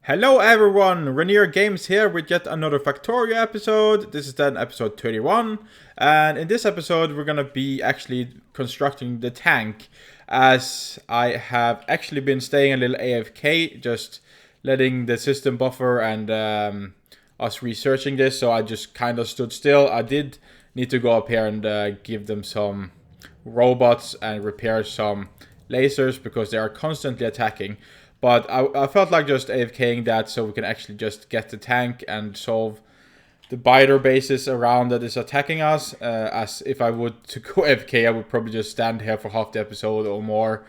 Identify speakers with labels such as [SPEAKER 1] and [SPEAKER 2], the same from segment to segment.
[SPEAKER 1] Hello everyone, Renir Games here with yet another Factorio episode. This is then episode 31, and in this episode we're gonna be actually constructing the tank, as I have actually been staying a little AFK, just letting the system buffer and us researching this, so I just kind of stood still. I did need to go up here and give them some robots and repair some lasers because they are constantly attacking. But I felt like just AFKing that so we can actually just get the tank and solve the biter bases around that is attacking us. As if I would to go AFK, I would probably just stand here for half the episode or more,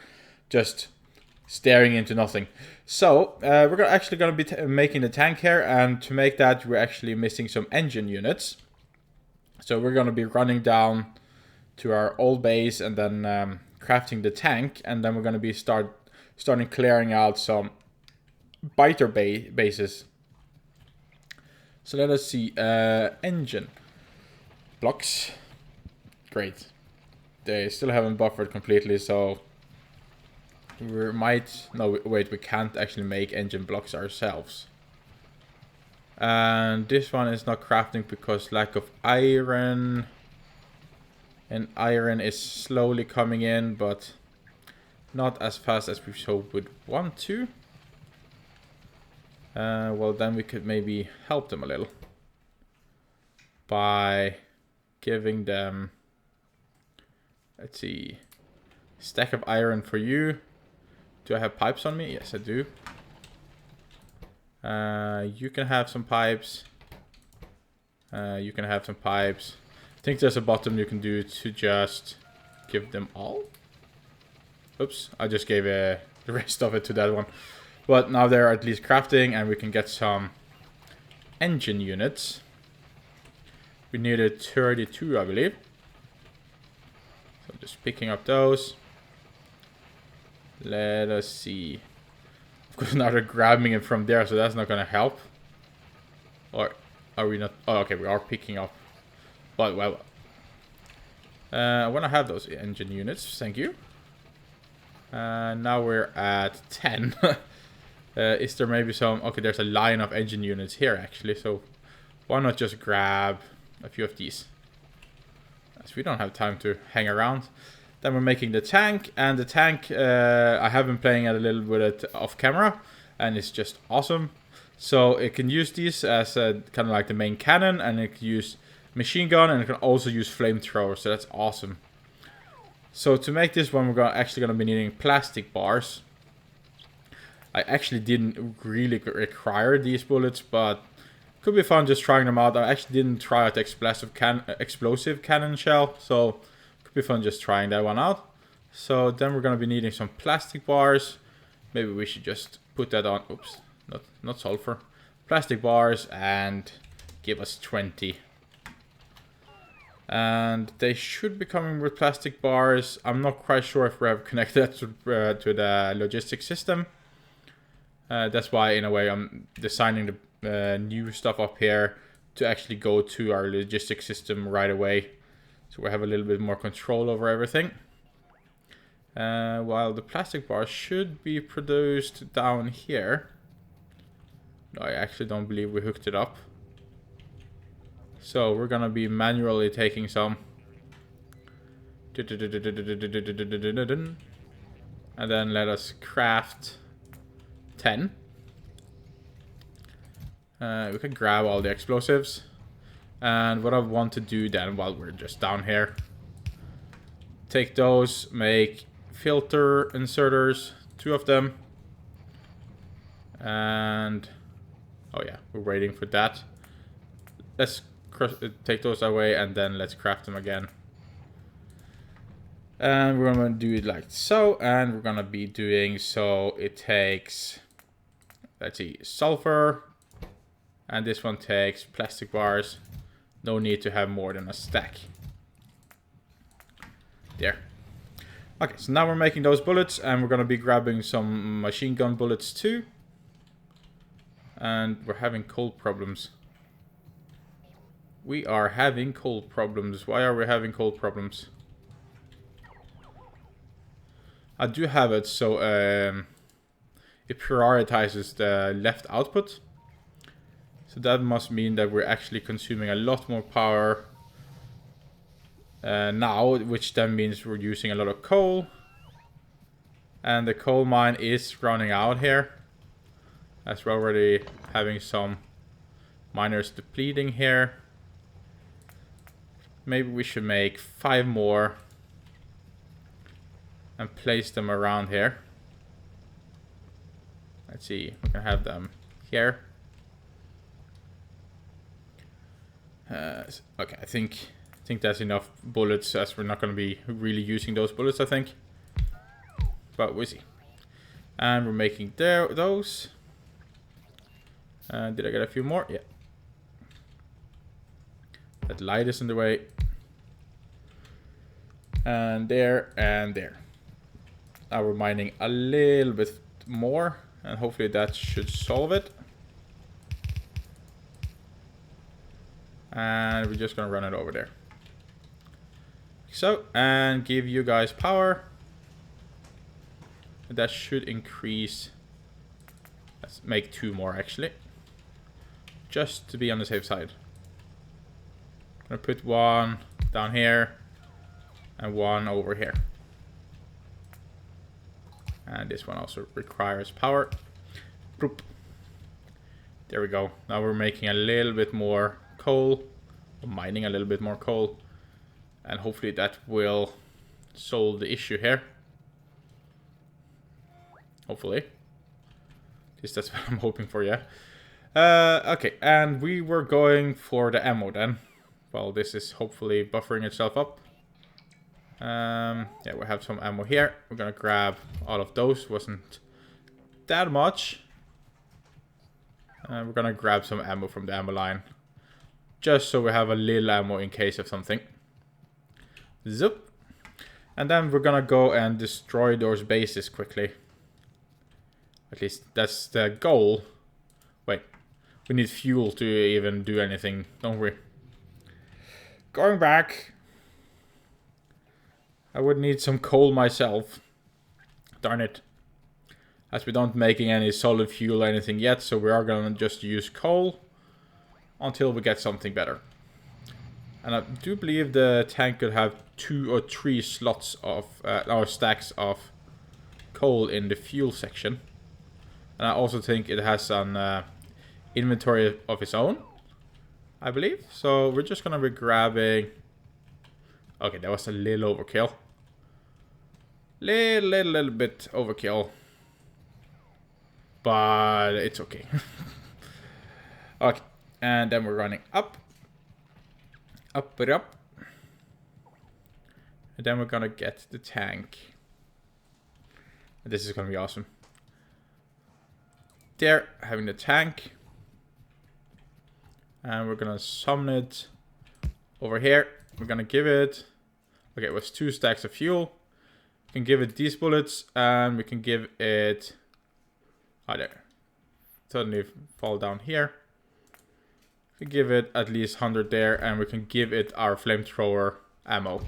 [SPEAKER 1] just staring into nothing. So we're actually going to be making the tank here, and to make that we're actually missing some engine units. So we're going to be running down to our old base and then crafting the tank, and then we're going to be starting clearing out some biter bases. So let us see. Engine blocks. Great. They still haven't buffered completely, so we might... No, wait, we can't actually make engine blocks ourselves. And this one is not crafting because lack of iron. And iron is slowly coming in, but not as fast as we so would want to. Well, then we could maybe help them a little by giving them, let's see, stack of iron for you. Do I have pipes on me? Yes, I do. You can have some pipes. You can have some pipes. I think there's a bottom you can do to just give them all. Oops, I just gave the rest of it to that one. But now they're at least crafting, and we can get some engine units. We needed 32, I believe. So just picking up those. Let us see. Of course, now they're grabbing it from there, so that's not going to help. Or are we not? Oh, okay, we are picking up. But, well. I want to have those engine units, thank you. Now we're at 10. Is there maybe some... Okay, there's a line of engine units here, actually. So why not just grab a few of these? As we don't have time to hang around. Then we're making the tank. And the tank, I have been playing a little with it off camera. And it's just awesome. So it can use these as kind of like the main cannon. And it can use machine gun. And it can also use flamethrower. So that's awesome. So to make this one, we're actually going to be needing plastic bars. I actually didn't really require these bullets, but it could be fun just trying them out. I actually didn't try out the explosive cannon shell, so it could be fun just trying that one out. So then we're going to be needing some plastic bars. Maybe we should just put that on. Oops, not sulfur. Plastic bars, and give us 20. And they should be coming with plastic bars. I'm not quite sure if we have connected that to the logistics system. That's why, in a way, I'm designing the new stuff up here to actually go to our logistics system right away. So we have a little bit more control over everything. While the plastic bars should be produced down here. No, I actually don't believe we hooked it up. So we're gonna be manually taking some. And then let us craft 10. We can grab all the explosives. And what I want to do then, while we're just down here, take those, make filter inserters, 2 of them. And oh yeah, we're waiting for that. Let's take those away, and then let's craft them again. And we're gonna do it like so, and we're gonna be doing so. It takes, let's see, sulfur, and this one takes plastic bars. No need to have more than a stack. There. Okay, so now we're making those bullets, and we're gonna be grabbing some machine gun bullets too. And we're having coal problems. We are having coal problems. Why are we having coal problems? I do have it, so it prioritizes the left output. So that must mean that we're actually consuming a lot more power now, which then means we're using a lot of coal. And the coal mine is running out here, as we're already having some miners depleting here. Maybe we should make 5 more and place them around here. Let's see, we can have them here. Okay, I think that's enough bullets, as we're not going to be really using those bullets, I think. But we'll see. And we're making those. Did I get a few more? Yeah. That light is in the way. And there, and there. Now we're mining a little bit more, and hopefully that should solve it. And we're just gonna run it over there. So, and give you guys power. That should increase. Let's make 2 more actually, just to be on the safe side. I'm gonna put 1 down here and 1 over here. And this one also requires power. Boop. There we go. Now we're making a little bit more coal, mining a little bit more coal, and hopefully that will solve the issue here. Hopefully. At least that's what I'm hoping for, yeah. Okay, and we were going for the ammo then. Well, this is hopefully buffering itself up. Yeah, we have some ammo here. We're gonna grab all of those. Wasn't that much. We're gonna grab some ammo from the ammo line, just so we have a little ammo in case of something. Zoop. And then we're gonna go and destroy those bases quickly. At least that's the goal. Wait, we need fuel to even do anything, don't we? Going back. I would need some coal myself. Darn it. As we don't making any solid fuel or anything yet, so we are gonna just use coal until we get something better. And I do believe the tank could have 2 or 3 slots of or stacks of coal in the fuel section. And I also think it has an inventory of its own, I believe. So we're just gonna be grabbing. Okay, that was a little overkill. Little bit overkill. But it's okay. Okay, and then we're running up. Up it up. And then we're gonna get the tank. This is gonna be awesome. There, having the tank. And we're gonna summon it over here. We're gonna give it, okay, it was 2 stacks of fuel. We can give it these bullets, and we can give it, oh there, suddenly fall down here. We can give it at least 100 there, and we can give it our flamethrower ammo.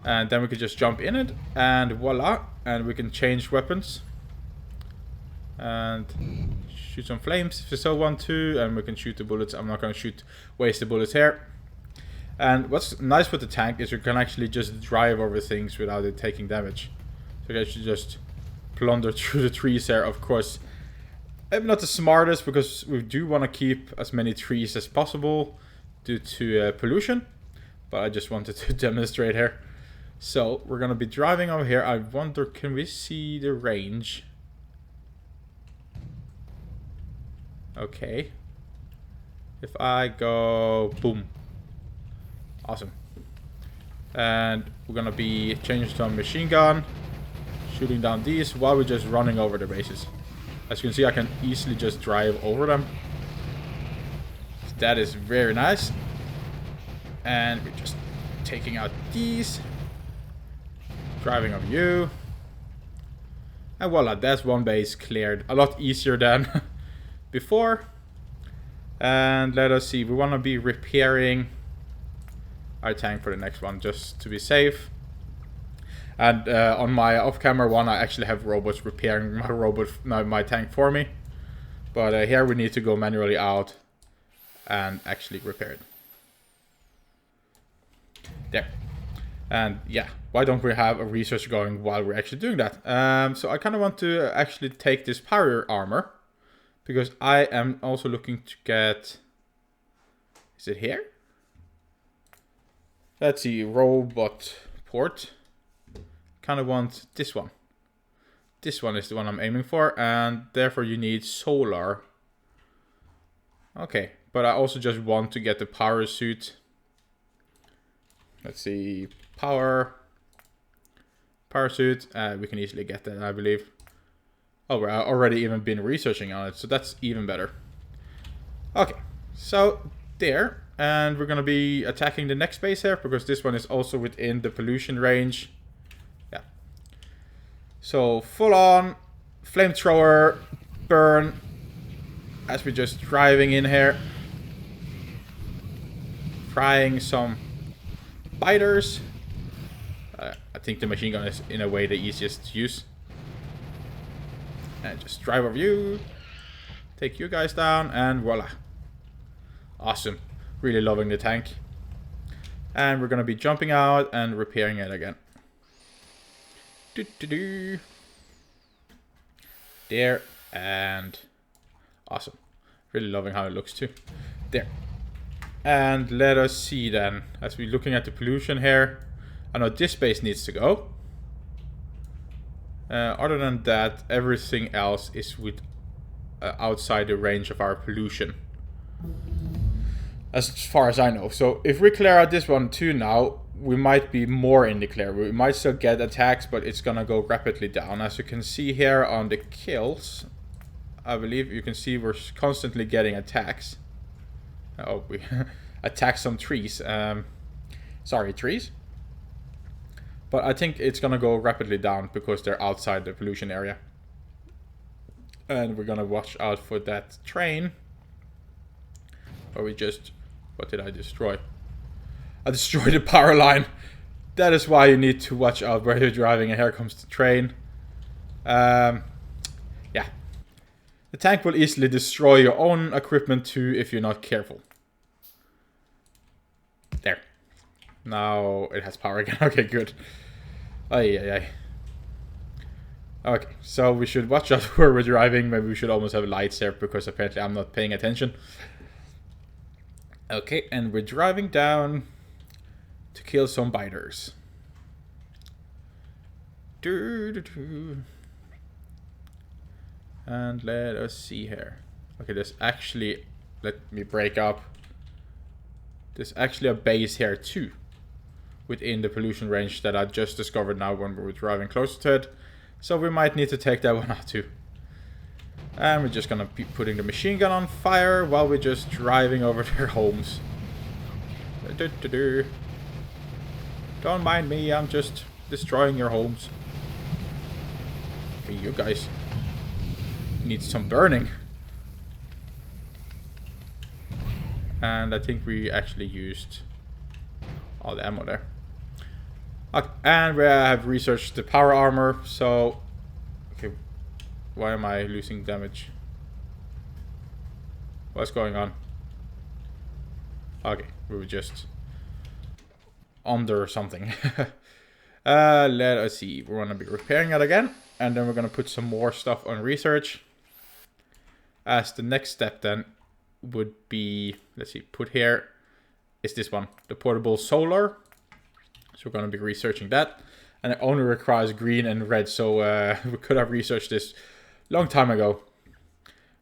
[SPEAKER 1] And then we can just jump in it, and voila, and we can change weapons. And shoot some flames if you so want to, and we can shoot the bullets. I'm not going to waste the bullets here. And what's nice with the tank is you can actually just drive over things without it taking damage. So you can just plunder through the trees there. Of course, maybe not the smartest, because we do want to keep as many trees as possible due to pollution. But I just wanted to demonstrate here. So we're going to be driving over here. I wonder, can we see the range? Okay. If I go boom. Awesome. And we're gonna be changing to a machine gun, shooting down these while we're just running over the bases. As you can see, I can easily just drive over them. That is very nice. And we're just taking out these, driving over you, and voila, that's one base cleared. A lot easier than before. And let us see, we want to be repairing our tank for the next one, just to be safe. And on my off-camera one, I actually have robots repairing my tank for me. But here we need to go manually out and actually repair it. There. And yeah, why don't we have a research going while we're actually doing that? So I kind of want to actually take this power armor, because I am also looking to get... Is it here? Let's see, robot port. Kind of want this one. This one is the one I'm aiming for, and therefore you need solar. Okay, but I also just want to get the power suit. Let's see, power suit. We can easily get that, I believe. Oh, we're already even been researching on it, so that's even better. Okay, so there, and we're gonna be attacking the next base here, because this one is also within the pollution range. Yeah. So full on flamethrower burn as we're just driving in here, frying some biters. I think the machine gun is in a way the easiest to use. And just drive over you, take you guys down, and voila. Awesome. Really loving the tank. And we're gonna be jumping out and repairing it again. There, and awesome. Really loving how it looks too. There. And let us see then, as we're looking at the pollution here. I know this base needs to go. Other than that, everything else is with outside the range of our pollution, as far as I know. So if we clear out this one too now, we might be more in the clear. We might still get attacks, but it's gonna go rapidly down. As you can see here on the kills, I believe you can see we're constantly getting attacks. Oh, we attack some trees. Sorry, trees. But I think it's gonna go rapidly down because they're outside the pollution area. And we're gonna watch out for that train. Or we just... What did I destroy? I destroyed the power line. That is why you need to watch out where you're driving. And here comes the train. Yeah. The tank will easily destroy your own equipment too if you're not careful. There. Now it has power again. Okay, good. Ay. Okay, so we should watch out where we're driving. Maybe we should almost have lights here, because apparently I'm not paying attention. Okay, and we're driving down to kill some biters. And let us see here. Okay, there's actually... Let me break up. There's actually a base here too, within the pollution range, that I just discovered now when we were driving closer to it. So we might need to take that one out too. And we're just gonna be putting the machine gun on fire while we're just driving over their homes. Don't mind me, I'm just destroying your homes. Okay, you guys need some burning. And I think we actually used all the ammo there. Okay, and we have researched the power armor, so... Okay, why am I losing damage? What's going on? Okay, we were just under something. Let us see, we're gonna be repairing it again, and then we're gonna put some more stuff on research. As the next step then would be, let's see, put here is this one, the portable solar. So we're going to be researching that, and it only requires green and red, so we could have researched this long time ago.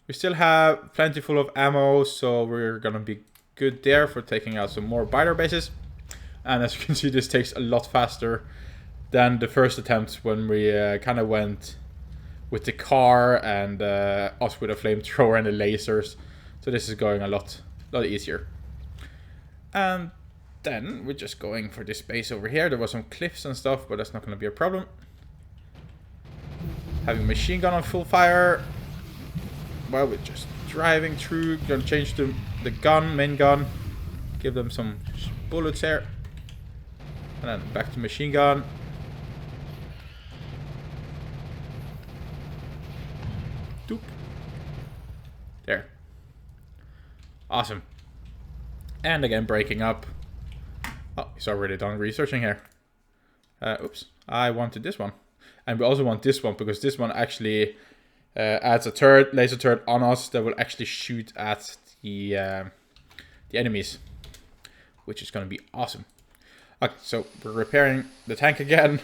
[SPEAKER 1] We still have plenty full of ammo, so we're going to be good there for taking out some more biter bases. And as you can see, this takes a lot faster than the first attempt, when we kind of went with the car and us with a flamethrower and the lasers. So this is going a lot easier. And then we're just going for this base over here. There was some cliffs and stuff, but that's not going to be a problem. Having a machine gun on full fire. Well, we're just driving through. Gonna change the gun, main gun. Give them some bullets here. And then back to machine gun. There. Awesome. And again, breaking up. Oh, he's already done researching here. Oops. I wanted this one. And we also want this one, because this one actually adds a turret, laser turret on us that will actually shoot at the enemies. Which is going to be awesome. Okay, so we're repairing the tank again.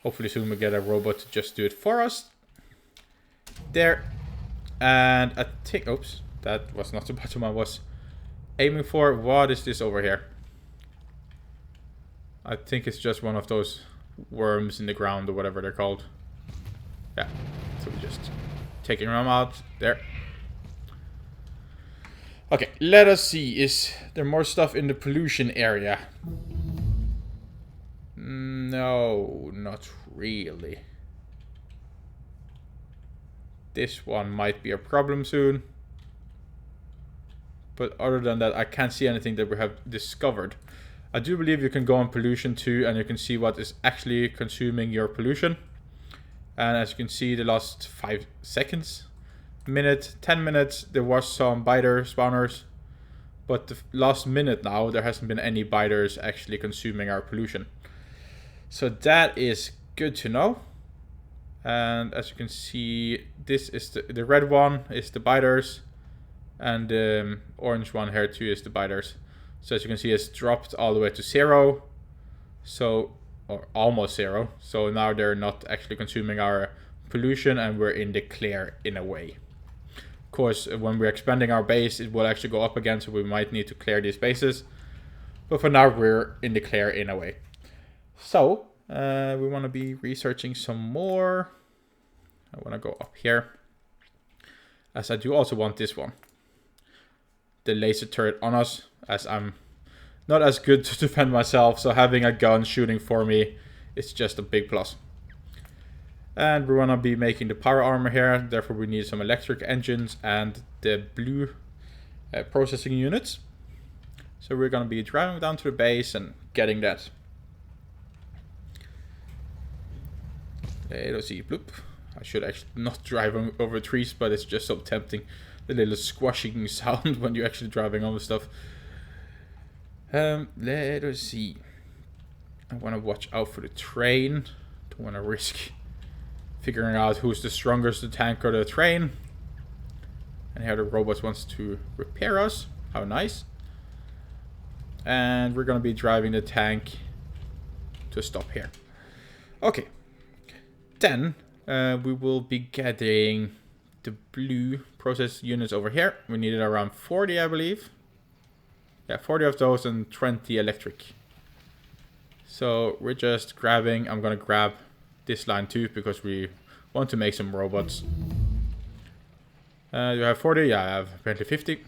[SPEAKER 1] Hopefully soon we'll get a robot to just do it for us. There. And I think... Oops. That was not the bottom I was aiming for. What is this over here? I think it's just one of those worms in the ground or whatever they're called. Yeah. So we're just taking them out. There. Okay, let us see. Is there more stuff in the pollution area? No, not really. This one might be a problem soon. But other than that, I can't see anything that we have discovered. I do believe you can go on pollution too, and you can see what is actually consuming your pollution. And as you can see, the last 5 seconds, minute, 10 minutes, there was some biter spawners. But the last minute now, there hasn't been any biters actually consuming our pollution. So that is good to know. And as you can see, this is the red one is the biters. And the orange one here too is the biters. So as you can see, it's dropped all the way to 0. So, or almost 0. So now they're not actually consuming our pollution, and we're in the clear in a way. Of course, when we're expanding our base, it will actually go up again, so we might need to clear these bases. But for now, we're in the clear in a way. So, we want to be researching some more. I want to go up here. As I do also want this one. The laser turret on us, as I'm not as good to defend myself, so having a gun shooting for me is just a big plus. And we want to be making the power armor here, therefore we need some electric engines and the blue processing units. So we're going to be driving down to the base and getting that. Let's see, bloop. I should actually not drive over trees, but it's just so tempting. The little squashing sound when you're actually driving over stuff. Let us see. I want to watch out for the train. Don't want to risk figuring out who's the strongest, the tank or the train. And here the robot wants to repair us. How nice. And we're going to be driving the tank to stop here. Okay. Then we will be getting the blue process units over here. We needed around 40, I believe. Yeah, 40 of those and 20 electric. So we're just grabbing. I'm going to grab this line too, because we want to make some robots. You have 40? Yeah, I have apparently 50.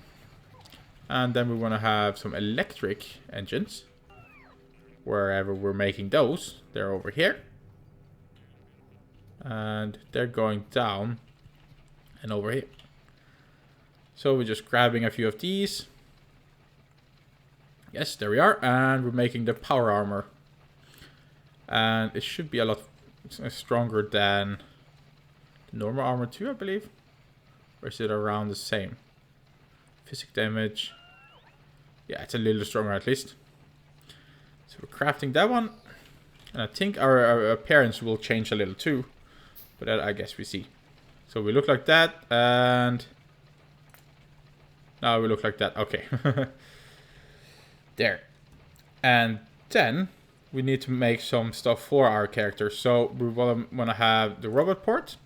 [SPEAKER 1] And then we want to have some electric engines. Wherever we're making those, they're over here. And they're going down and over here. So we're just grabbing a few of these. Yes, there we are. And we're making the power armor. And it should be a lot stronger than the normal armor too, I believe. Or is it around the same? Physical damage. Yeah, it's a little stronger at least. So we're crafting that one. And I think our appearance will change a little too. But that I guess we see. So we look like that, and now we look like that. Okay. There. And then we need to make some stuff for our characters. So we want to have the robot port.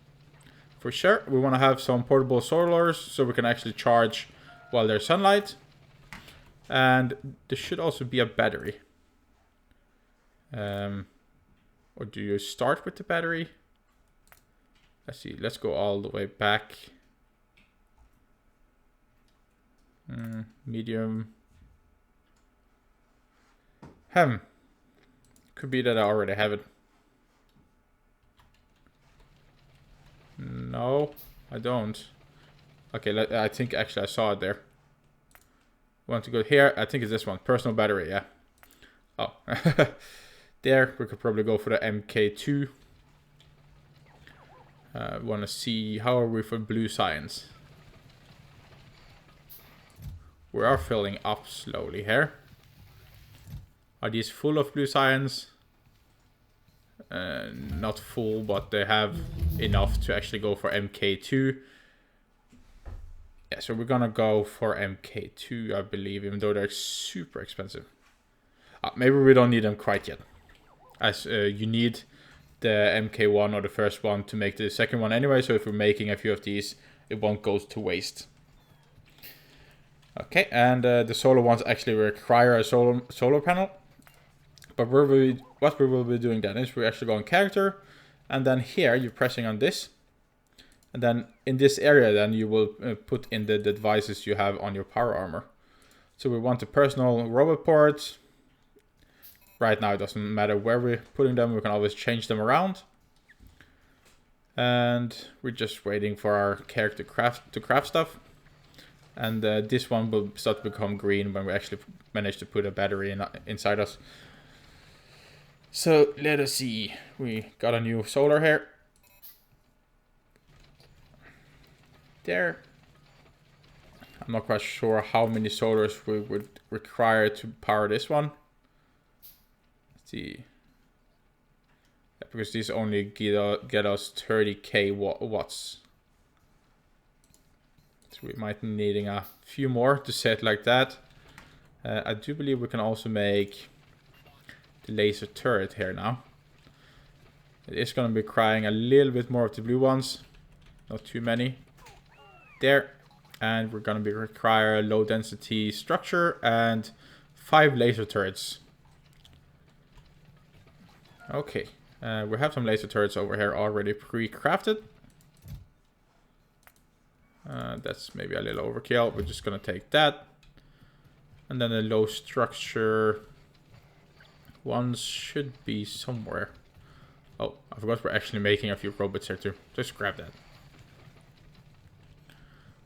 [SPEAKER 1] For sure. We want to have some portable solars so we can actually charge while there's sunlight. And there should also be a battery. Or do you start with the battery? Let's see. Let's go all the way back. Medium. Could be that I already have it. No, I don't. Okay, I think actually I saw it there. Want to go here? I think it's this one. Personal battery, yeah. Oh. There, we could probably go for the MK2. Want to see, how are we for blue science? We are filling up slowly here. Are these full of blue science? Not full, but they have enough to actually go for MK2. Yeah, so we're gonna go for MK2, I believe, even though they're super expensive. Maybe we don't need them quite yet. As you need the MK1 or the first one to make the second one anyway, so if we're making a few of these, it won't go to waste. Okay, and the solar ones actually require a solar panel. But what we will be doing then is we actually go on character, and then here you're pressing on this. And then in this area then you will put in the devices you have on your power armor. So we want the personal robot ports. Right now it doesn't matter where we're putting them, we can always change them around. And we're just waiting for our character to craft stuff. And this one will start to become green when we actually manage to put a battery inside us. So let us see, we got a new solar here. There. I'm not quite sure how many solars we would require to power this one. Let's see. Yeah, because these only get us 30k watts. So we might be needing a few more to set like that. I do believe we can also make the laser turret here now. It is going to be requiring a little bit more of the blue ones. Not too many. There. And we're going to be require a low density structure and 5 laser turrets. Okay. We have some laser turrets over here already pre-crafted. That's maybe a little overkill. We're just going to take that. And then the low structure ones should be somewhere. Oh, I forgot we're actually making a few robots here too. Just grab that.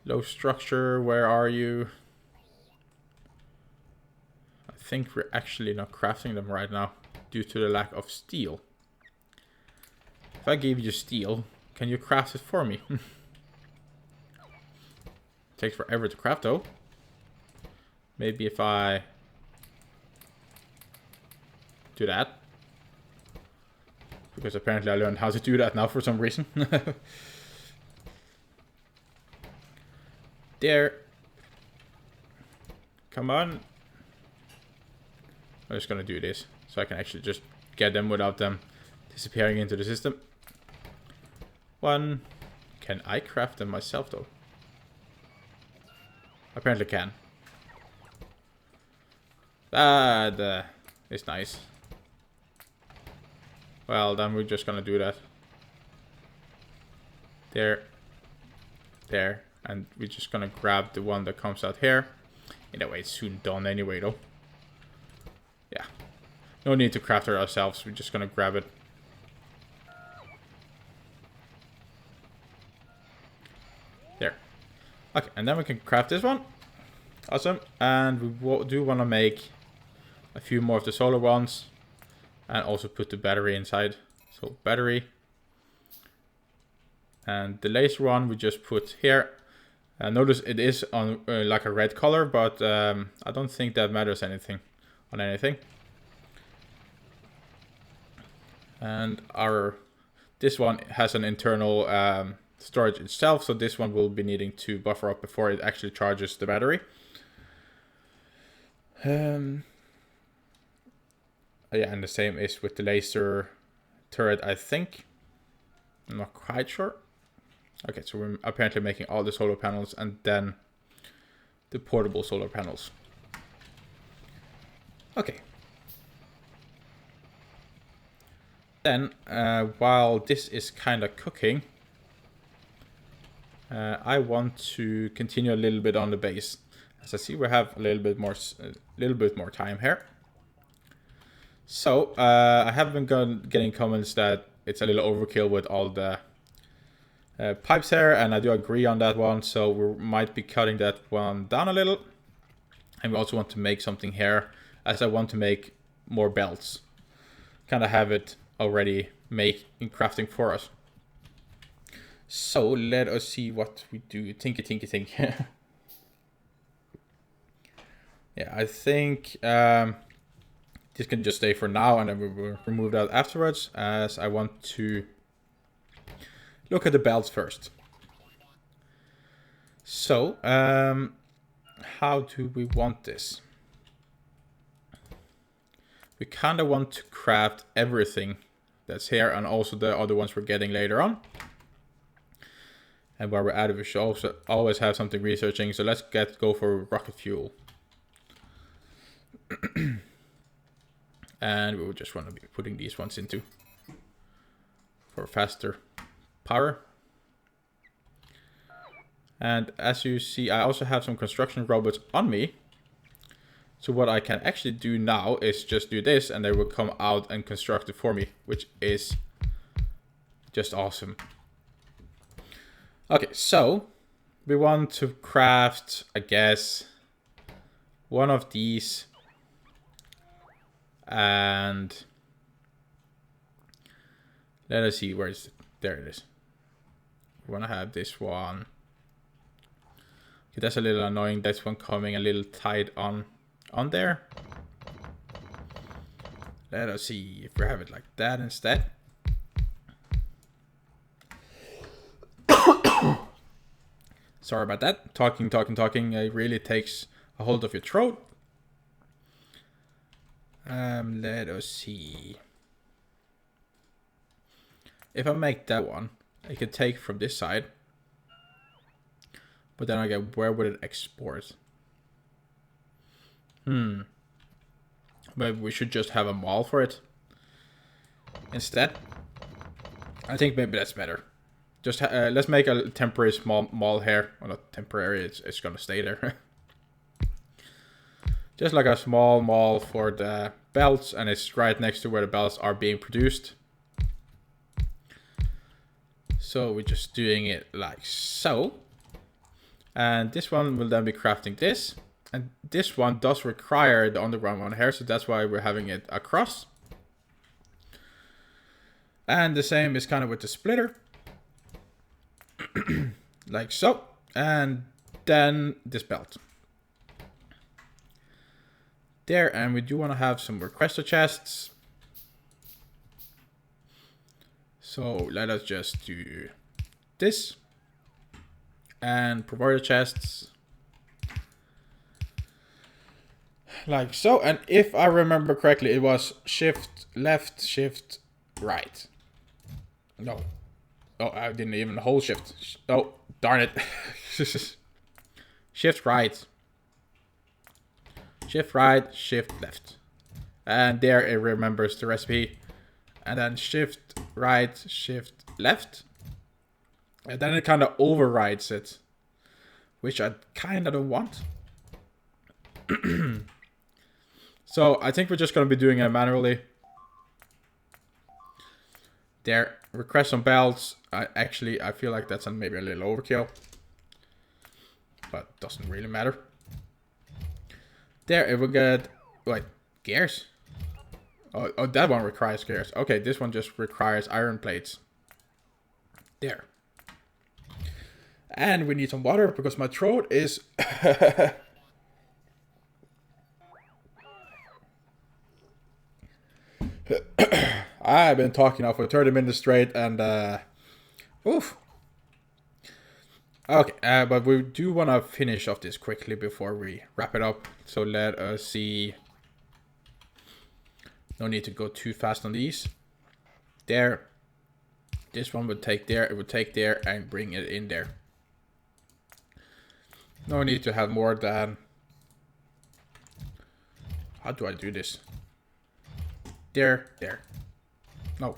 [SPEAKER 1] Low structure, where are you? I think we're actually not crafting them right now due to the lack of steel. If I gave you steel, can you craft it for me? Takes forever to craft though. Maybe if I do that. Because apparently I learned how to do that now for some reason. There. Come on. I'm just gonna do this so I can actually just get them without them disappearing into the system. 1. Can I craft them myself though? Apparently can. That is nice. Well, then we're just gonna do that. There. There. And we're just gonna grab the one that comes out here. In a way, it's soon done anyway, though. Yeah. No need to craft it ourselves. We're just gonna grab it. There. Okay, and then we can craft this one. Awesome. And we do want to make a few more of the solar ones. And also put the battery inside. So, battery. And the laser one we just put here. Notice it is on like a red color, but I don't think that matters anything on anything. And this one has an internal storage itself, so this one will be needing to buffer up before it actually charges the battery. Yeah, and the same is with the laser turret, I think. I'm not quite sure. Okay, so we're apparently making all the solar panels and then the portable solar panels. Okay. Then, while this is kind of cooking, I want to continue a little bit on the base. As I see, we have a little bit more time here. So, I have been getting comments that it's a little overkill with all the pipes here, and I do agree on that one, so we might be cutting that one down a little. And we also want to make something here, as I want to make more belts. Kind of have it already in crafting for us. So let us see what we do. Tinky. Yeah, I think this can just stay for now, and then we will remove that afterwards, as I want to look at the belts first. So, how do we want this? We kind of want to craft everything that's here, and also the other ones we're getting later on. And while we're at it, we should also always have something researching. So let's go for rocket fuel. And we will just want to be putting these ones into for faster power. And as you see, I also have some construction robots on me. So what I can actually do now is just do this, and they will come out and construct it for me, which is just awesome. Okay, so we want to craft, I guess, one of these. And let us see, where is it? There it is. We want to have this one. Okay, that's a little annoying. This one coming a little tight on there. Let us see if we have it like that instead. Sorry about that. Talking. It really takes a hold of your throat. Let us see. If I make that one, I could take from this side. But then again, where would it export? Maybe we should just have a mall for it instead. I think maybe that's better. Just let's make a temporary small mall here. Well, not temporary, it's gonna stay there. Just like a small mall for the belts, and it's right next to where the belts are being produced. So we're just doing it like so. And this one will then be crafting this. And this one does require the underground one here, so that's why we're having it across. And the same is kind of with the splitter. Like so. And then this belt. There, and we do want to have some requester chests. So let us just do this. And provider chests. Like so. And if I remember correctly, it was shift left, shift right. No. Oh, I didn't even hold shift. Oh, darn it. Shift right. Shift right, shift left. And there it remembers the recipe. And then shift right, shift left. And then it kind of overrides it. Which I kind of don't want. So I think we're just going to be doing it manually. There, request some belts. I feel like that's maybe a little overkill. But doesn't really matter. There, it will get, wait, gears? Oh, that one requires gears. Okay, this one just requires iron plates. There. And we need some water because my throat is... I've been talking now for 30 minutes straight, and oof. Okay, but we do want to finish off this quickly before we wrap it up. So let us see. No need to go too fast on these. There. This one would take there, it would take there, and bring it in there. No need to have more than... How do I do this? There, there. No.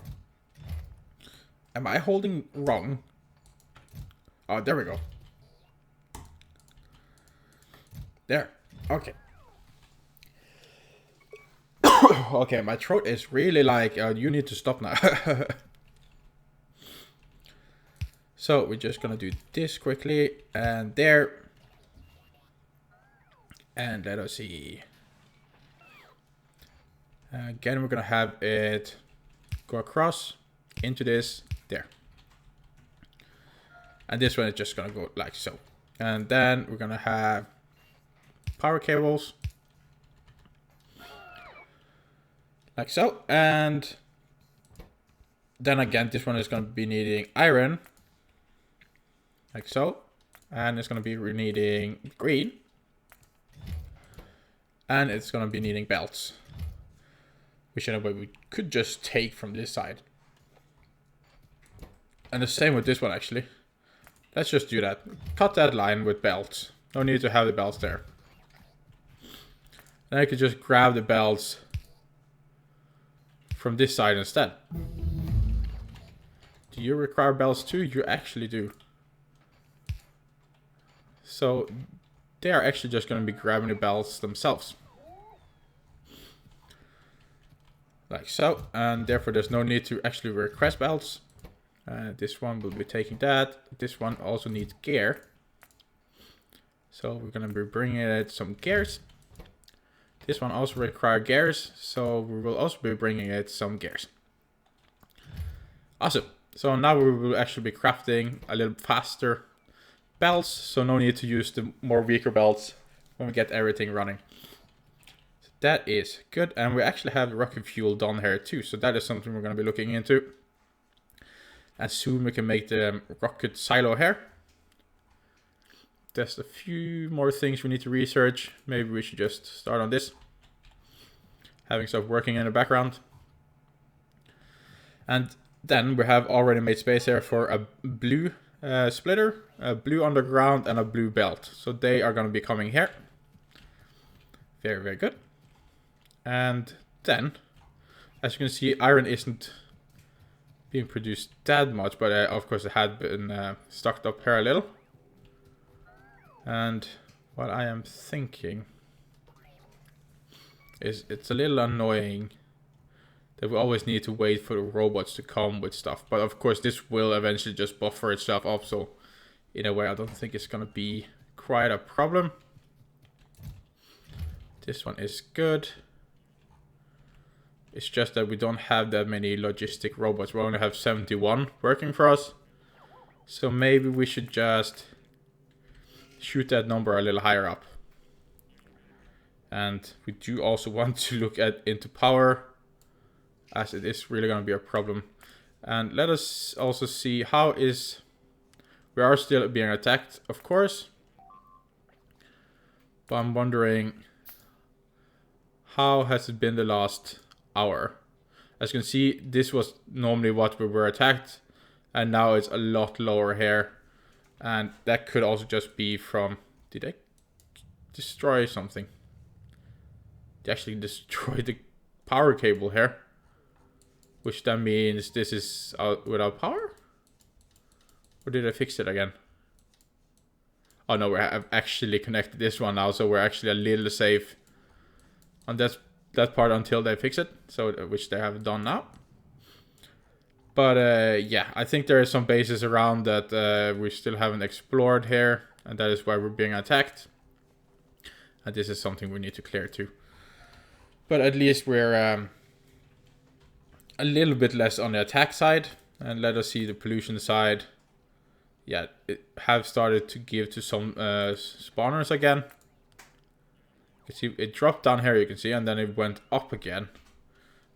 [SPEAKER 1] Am I holding wrong? Oh, there we go. There. Okay. Okay, my throat is really like, you need to stop now. So we're just gonna do this quickly, and there. And let us see. Again, we're gonna have it go across into this, there. And this one is just gonna go like so. And then we're gonna have power cables Like so. And then again, this one is going to be needing iron. Like so. And it's going to be needing green. And it's going to be needing belts. Which in a way we could just take from this side. And the same with this one actually. Let's just do that. Cut that line with belts. No need to have the belts there. Then I could just grab the belts from this side instead. Do you require belts too? You actually do. So they are actually just going to be grabbing the belts themselves. Like so. And therefore there's no need to actually request belts. This one will be taking that. This one also needs gear. So we're going to be bringing it some gears. This one also requires gears. So we will also be bringing it some gears. Awesome. So now we will actually be crafting a little faster belts. So no need to use the more weaker belts when we get everything running. So that is good. And we actually have rocket fuel done here too. So that is something we're going to be looking into. And soon we can make the rocket silo here. There's a few more things we need to research. Maybe we should just start on this. Having stuff working in the background. And then we have already made space here for a blue splitter, a blue underground, and a blue belt. So they are going to be coming here. Very, very good. And then, as you can see, iron isn't being produced that much, but of course it had been stocked up here a little. And what I am thinking is it's a little annoying that we always need to wait for the robots to come with stuff. But of course this will eventually just buffer itself up, so in a way I don't think it's gonna be quite a problem. This one is good. It's just that we don't have that many logistic robots. We only have 71 working for us. So maybe we should just shoot that number a little higher up. And we do also want to look into power, as it is really going to be a problem. And let us also see how is... We are still being attacked, of course. But I'm wondering, how has it been the last hour? As you can see, this was normally what we were attacked, and now it's a lot lower here. And that could also just be from... Did I destroy something? They actually destroyed the power cable here, which then means this is without power? Or did I fix it again? Oh no, I've actually connected this one now, so we're actually a little safe on that part until they fix it, so which they have done now. But yeah, I think there are some bases around that we still haven't explored here, and that is why we're being attacked. And this is something we need to clear too. But at least we're a little bit less on the attack side. And let us see the pollution side. Yeah, it have started to give to some spawners again. You can see it dropped down here, you can see, and then it went up again.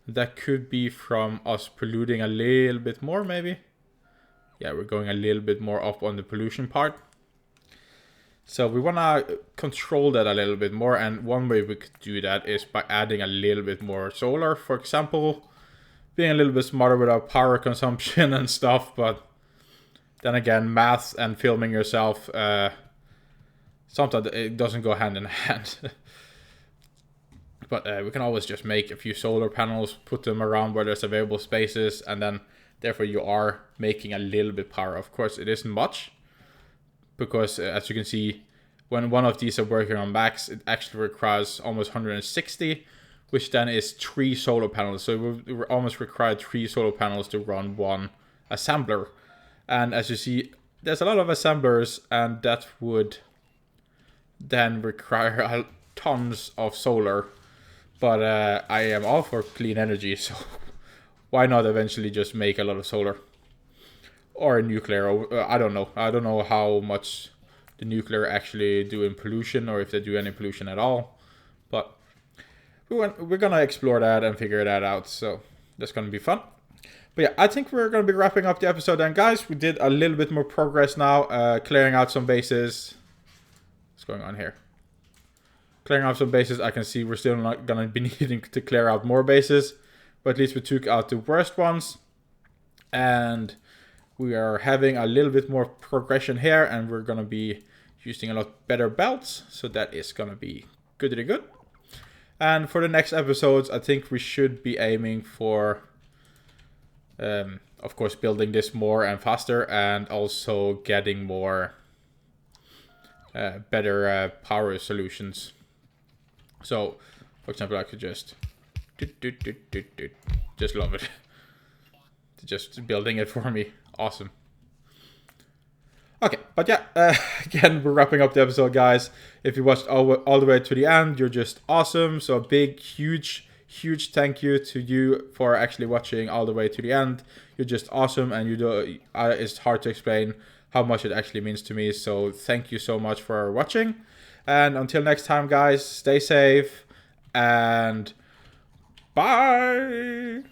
[SPEAKER 1] That could be from us polluting a little bit more, maybe. Yeah, we're going a little bit more up on the pollution part. So we want to control that a little bit more, and one way we could do that is by adding a little bit more solar, for example. Being a little bit smarter with our power consumption and stuff, but then again, math and filming yourself, sometimes it doesn't go hand in hand. But we can always just make a few solar panels, put them around where there's available spaces, and then therefore you are making a little bit power. Of course, it isn't much, because as you can see, when one of these are working on max, it actually requires almost 160, which then is 3 solar panels. So we almost require 3 solar panels to run one assembler. And as you see, there's a lot of assemblers, and that would then require tons of solar. But I am all for clean energy, so why not eventually just make a lot of solar? Or nuclear, or, I don't know. I don't know how much the nuclear actually do in pollution, or if they do any pollution at all. But we're gonna explore that and figure that out. So that's gonna be fun. But yeah, I think we're gonna be wrapping up the episode then, guys. We did a little bit more progress now, clearing out some bases. What's going on here? Clearing out some bases. I can see we're still not gonna be needing to clear out more bases, but at least we took out the worst ones, and we are having a little bit more progression here, and we're gonna be using a lot better belts, so that is gonna be goodly good. And for the next episodes, I think we should be aiming for, of course, building this more and faster, and also getting more better power solutions. So, for example, I could just love it. Just building it for me. Awesome. Okay, but yeah, again, we're wrapping up the episode, guys. If you watched all the way to the end, you're just awesome. So a big, huge thank you to you for actually watching all the way to the end. You're just awesome, and you do. It's hard to explain how much it actually means to me. So thank you so much for watching. And until next time, guys, stay safe and bye.